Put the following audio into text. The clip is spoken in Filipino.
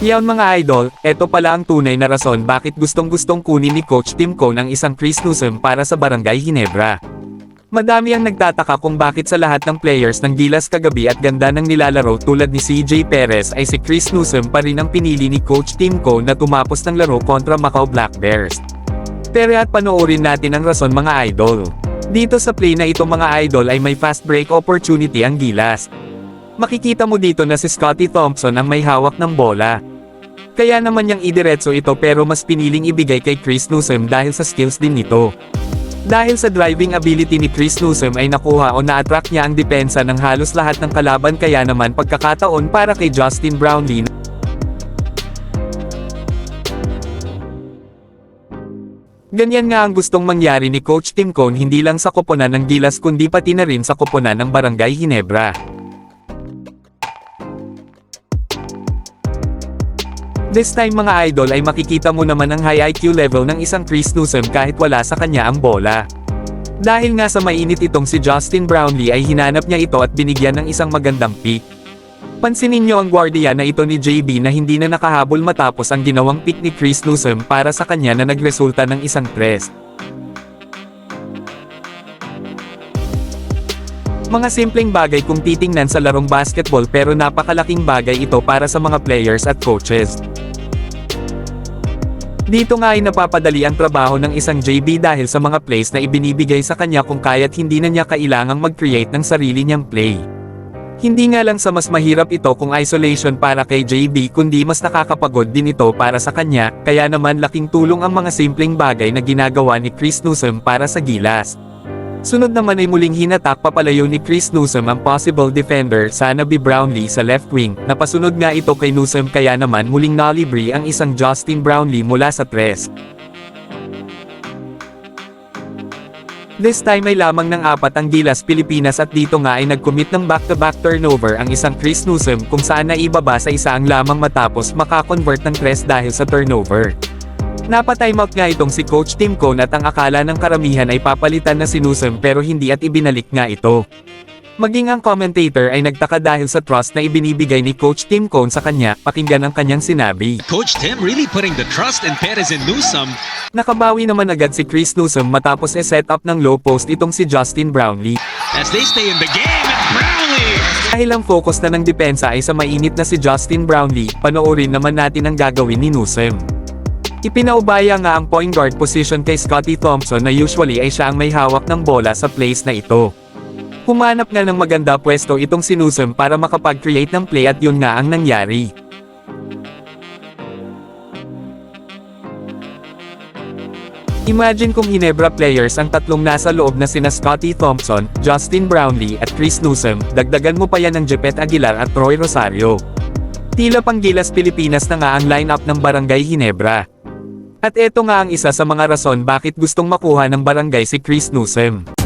Yawn mga idol, eto pala ang tunay na rason bakit gustong-gustong kunin ni Coach Tim Cone ang isang Chris Newsome para sa Barangay Ginebra. Madami ang nagtataka kung bakit sa lahat ng players ng Gilas kagabi at ganda ng nilalaro tulad ni CJ Perez ay si Chris Newsome pa rin ang pinili ni Coach Tim Cone na tumapos ng laro kontra Macau Black Bears. Pero at panoorin natin ang rason mga idol. Dito sa play na ito mga idol ay may fast break opportunity ang Gilas. Makikita mo dito na si Scottie Thompson ang may hawak ng bola. Kaya naman niyang idiretso ito pero mas piniling ibigay kay Chris Newsome dahil sa skills din nito. Dahil sa driving ability ni Chris Newsome ay nakuha o na-attract niya ang depensa ng halos lahat ng kalaban kaya naman pagkakataon para kay Justin Brownlee. Ganyan nga ang gustong mangyari ni Coach Tim Cone hindi lang sa koponan ng Gilas kundi pati na rin sa koponan ng Barangay Ginebra. This time mga idol ay makikita mo naman ang high IQ level ng isang Chris Newsome kahit wala sa kanya ang bola. Dahil nga sa mainit itong si Justin Brownlee ay hinanap niya ito at binigyan ng isang magandang pick. Pansinin niyo ang gwardiya na ito ni JB na hindi na nakahabol matapos ang ginawang pick ni Chris Newsome para sa kanya na nagresulta ng isang press. Mga simpleng bagay kung titingnan sa larong basketball pero napakalaking bagay ito para sa mga players at coaches. Dito nga ay napapadali ang trabaho ng isang JB dahil sa mga plays na ibinibigay sa kanya kung kaya't hindi na niya kailangang mag-create ng sarili niyang play. Hindi nga lang sa mas mahirap ito kung isolation para kay JB kundi mas nakakapagod din ito para sa kanya, kaya naman laking tulong ang mga simpleng bagay na ginagawa ni Chris Newsome para sa Gilas. Sunod naman ay muling hinatak papalayo ni Chris Newsome ang possible defender sana B. Brownlee sa left wing, napasunod nga ito kay Newsome kaya naman muling nalibre ang isang Justin Brownlee mula sa tres. This time ay lamang ng 4 ang Gilas Pilipinas at dito nga ay nag-commit ng back-to-back turnover ang isang Chris Newsome kung saan naibaba sa isaang lamang matapos makakonvert ng tres dahil sa turnover. Napa-timeout nga itong si Coach Tim Cone at ang akala ng karamihan ay papalitan na si Newsome pero hindi at ibinalik nga ito. Maging ang commentator ay nagtaka dahil sa trust na ibinibigay ni Coach Tim Cone sa kanya, pakinggan ang kanyang sinabi. Coach Tim really putting the trust in Perez and Newsome. Nakabawi naman agad si Chris Newsome matapos set up ng low post itong si Justin Brownlee. As they stay in the game, and Brownlee! Dahil ang focus na ng depensa ay sa mainit na si Justin Brownlee, panoorin naman natin ang gagawin ni Newsome. Ipinaubaya nga ang point guard position kay Scottie Thompson na usually ay siya ang may hawak ng bola sa plays na ito. Humanap nga ng maganda pwesto itong si Newsome para makapag-create ng play at yun nga ang nangyari. Imagine kung Ginebra players ang tatlong nasa loob na sina Scottie Thompson, Justin Brownlee at Chris Newsome, dagdagan mo pa yan ng Jepet Aguilar at Roy Rosario. Tila pang Gilas Pilipinas na nga ang lineup ng Barangay Ginebra. At eto nga ang isa sa mga rason bakit gustong makuha ng Barangay si Chris Newsome.